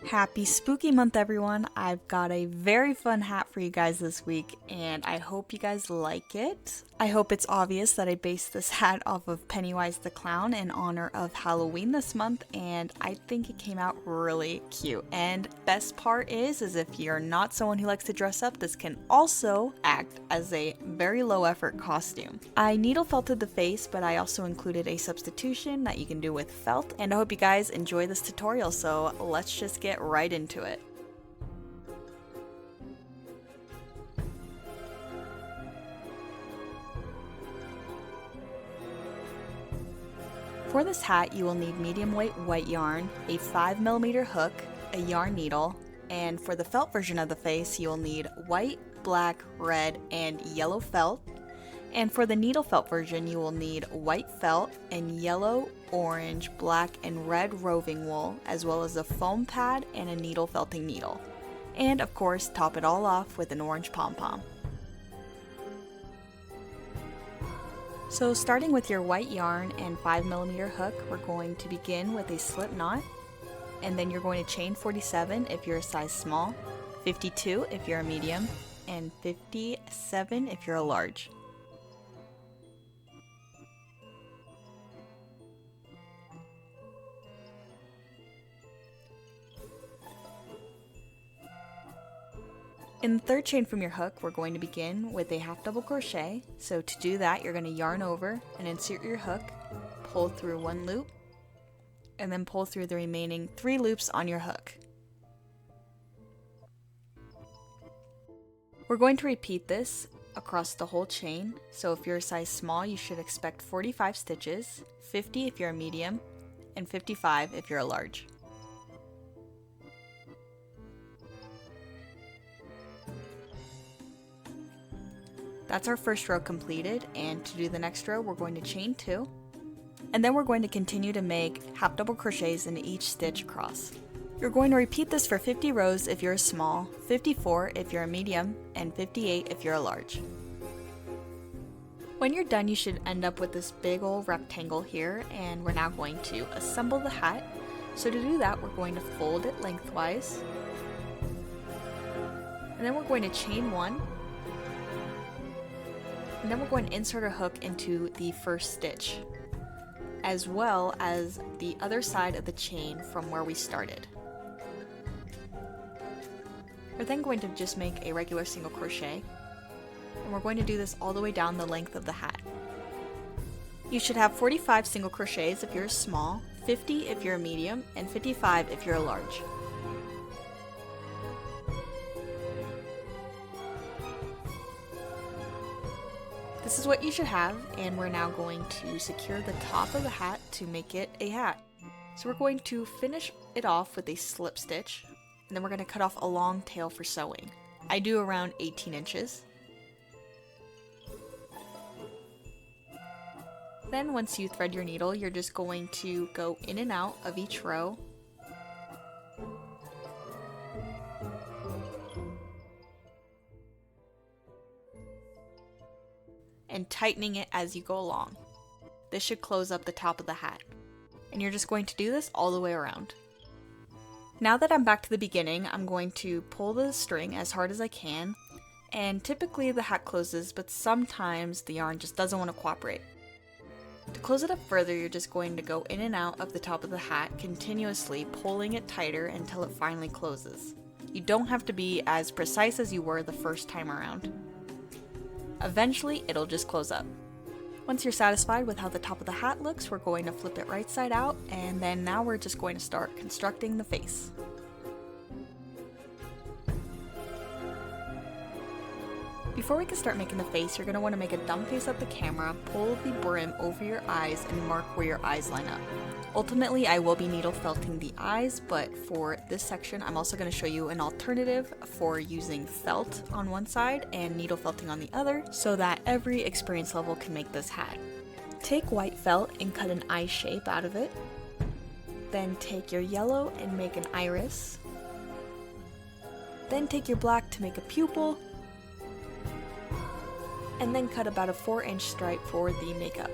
Happy spooky month, everyone. I've got a very fun hat for you guys this week, and I hope you guys like it. I hope it's obvious that I based this hat off of Pennywise the Clown in honor of Halloween this month, and I think it came out really cute. And best part is if you're not someone who likes to dress up, this can also act as a very low effort costume. I needle felted the face, but I also included a substitution that you can do with felt, and I hope you guys enjoy this tutorial, so let's just get right into it. For this hat, you will need medium weight white yarn, a 5mm hook, a yarn needle, and for the felt version of the face, you will need white, black, red, and yellow felt. And for the needle felt version, you will need white felt and yellow, orange, black, and red roving wool, as well as a foam pad and a needle felting needle. And of course, top it all off with an orange pom-pom. So starting with your white yarn and 5mm hook, we're going to begin with a slip knot, and then you're going to chain 47 if you're a size small, 52 if you're a medium, and 57 if you're a large. In the third chain from your hook, we're going to begin with a half double crochet. So to do that, you're going to yarn over and insert your hook, pull through one loop, and then pull through the remaining 3 loops on your hook. We're going to repeat this across the whole chain. So if you're a size small, you should expect 45 stitches, 50 if you're a medium, and 55 if you're a large. That's our first row completed, and to do the next row, we're going to chain 2, and then we're going to continue to make half double crochets into each stitch across. You're going to repeat this for 50 rows if you're a small, 54 if you're a medium, and 58 if you're a large. When you're done, you should end up with this big old rectangle here, and we're now going to assemble the hat. So to do that, we're going to fold it lengthwise, and then we're going to chain 1, and then we're going to insert a hook into the first stitch, as well as the other side of the chain from where we started. We're then going to just make a regular single crochet, and we're going to do this all the way down the length of the hat. You should have 45 single crochets if you're a small, 50 if you're a medium, and 55 if you're a large. This is what you should have, and we're now going to secure the top of the hat to make it a hat. So we're going to finish it off with a slip stitch, and then we're going to cut off a long tail for sewing. I do around 18 inches. Then once you thread your needle, you're just going to go in and out of each row. And tightening it as you go along. This should close up the top of the hat. And you're just going to do this all the way around. Now that I'm back to the beginning, I'm going to pull the string as hard as I can, and typically the hat closes, but sometimes the yarn just doesn't want to cooperate. To close it up further, you're just going to go in and out of the top of the hat, continuously pulling it tighter until it finally closes. You don't have to be as precise as you were the first time around. Eventually, it'll just close up. Once you're satisfied with how the top of the hat looks, we're going to flip it right side out, and then now we're just going to start constructing the face. Before we can start making the face, you're going to want to make a dumb face at the camera, pull the brim over your eyes, and mark where your eyes line up. Ultimately, I will be needle felting the eyes, but for this section, I'm also going to show you an alternative for using felt on one side and needle felting on the other, so that every experience level can make this hat. Take white felt and cut an eye shape out of it. Then take your yellow and make an iris. Then take your black to make a pupil. And then cut about a 4-inch stripe for the makeup.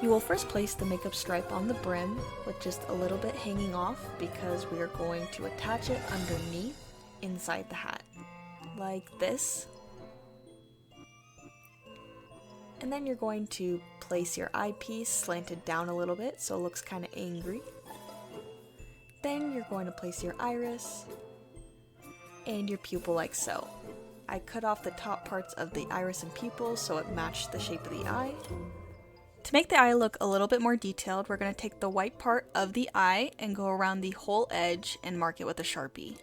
You will first place the makeup stripe on the brim with just a little bit hanging off because we are going to attach it underneath inside the hat, like this. And then you're going to place your eyepiece slanted down a little bit so it looks kind of angry. Then you're going to place your iris and your pupil like so. I cut off the top parts of the iris and pupil so it matched the shape of the eye. To make the eye look a little bit more detailed, we're going to take the white part of the eye and go around the whole edge and mark it with a Sharpie.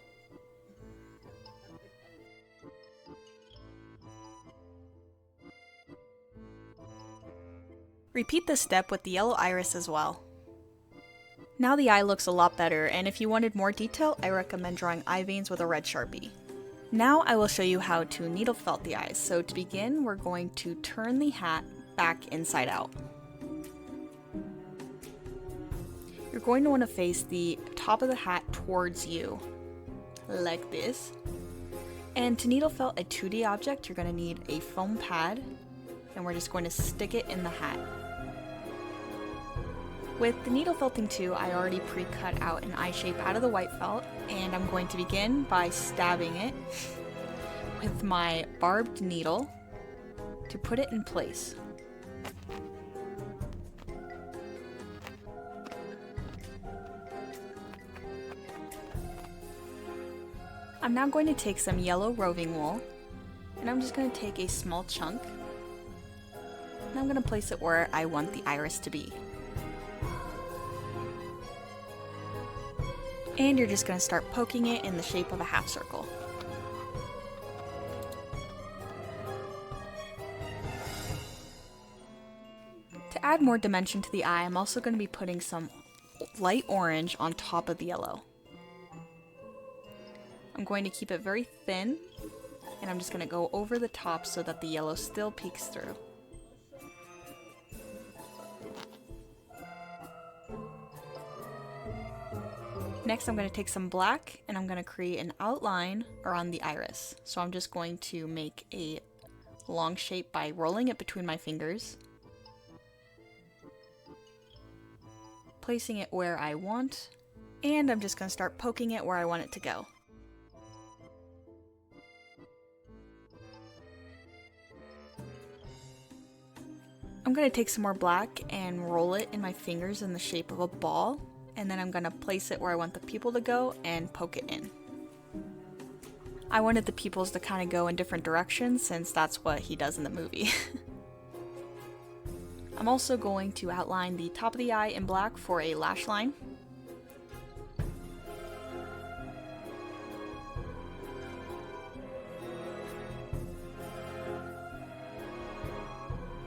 Repeat this step with the yellow iris as well. Now the eye looks a lot better, and if you wanted more detail, I recommend drawing eye veins with a red Sharpie. Now I will show you how to needle felt the eyes. So to begin, we're going to turn the hat back inside out. You're going to want to face the top of the hat towards you, like this. And to needle felt a 2D object, you're going to need a foam pad, and we're just going to stick it in the hat. With the needle felting 2, I already pre-cut out an eye shape out of the white felt, and I'm going to begin by stabbing it with my barbed needle to put it in place. I'm now going to take some yellow roving wool, and I'm just going to take a small chunk, and I'm going to place it where I want the iris to be. And you're just going to start poking it in the shape of a half circle. To add more dimension to the eye, I'm also going to be putting some light orange on top of the yellow. I'm going to keep it very thin, and I'm just going to go over the top so that the yellow still peeks through. Next, I'm going to take some black and I'm going to create an outline around the iris. So I'm just going to make a long shape by rolling it between my fingers, placing it where I want, and I'm just going to start poking it where I want it to go. I'm going to take some more black and roll it in my fingers in the shape of a ball. And then I'm going to place it where I want the pupil to go and poke it in. I wanted the pupils to kind of go in different directions since that's what he does in the movie. I'm also going to outline the top of the eye in black for a lash line.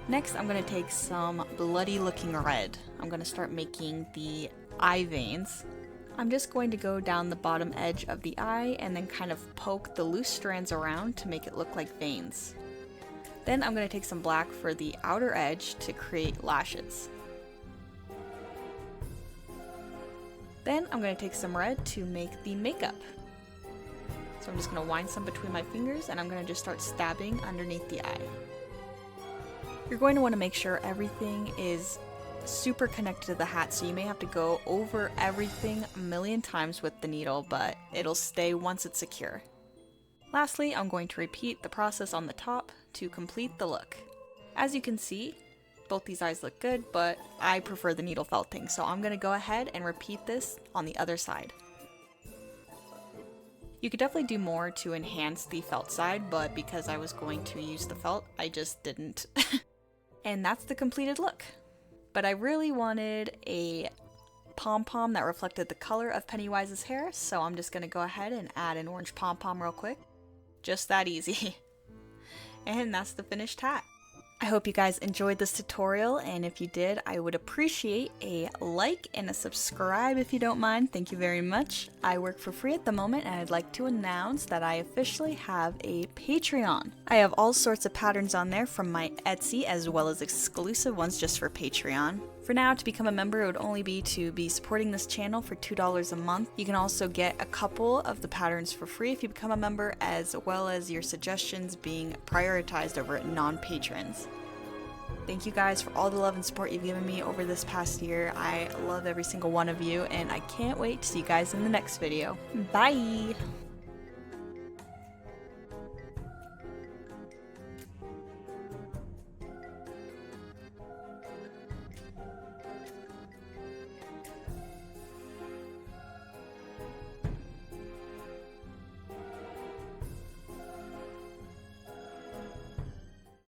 Next, I'm going to take some bloody looking red. I'm going to start making the eye veins. I'm just going to go down the bottom edge of the eye and then kind of poke the loose strands around to make it look like veins. Then I'm going to take some black for the outer edge to create lashes. Then I'm going to take some red to make the makeup. So I'm just going to wind some between my fingers and I'm going to just start stabbing underneath the eye. You're going to want to make sure everything is super connected to the hat, so you may have to go over everything a million times with the needle, but it'll stay once it's secure. Lastly, I'm going to repeat the process on the top to complete the look. As you can see, both these eyes look good, but I prefer the needle felting, so I'm going to go ahead and repeat this on the other side. You could definitely do more to enhance the felt side, but because I was going to use the felt, I just didn't. And that's the completed look. But I really wanted a pom-pom that reflected the color of Pennywise's hair, so I'm just going to go ahead and add an orange pom-pom real quick. Just that easy. And that's the finished hat. I hope you guys enjoyed this tutorial, and if you did, I would appreciate a like and a subscribe if you don't mind. Thank you very much. I work for free at the moment, and I'd like to announce that I officially have a Patreon. I have all sorts of patterns on there from my Etsy, as well as exclusive ones just for Patreon. For now, to become a member, it would only be to be supporting this channel for $2 a month. You can also get a couple of the patterns for free if you become a member, as well as your suggestions being prioritized over non-patrons. Thank you guys for all the love and support you've given me over this past year. I love every single one of you, and I can't wait to see you guys in the next video. Bye!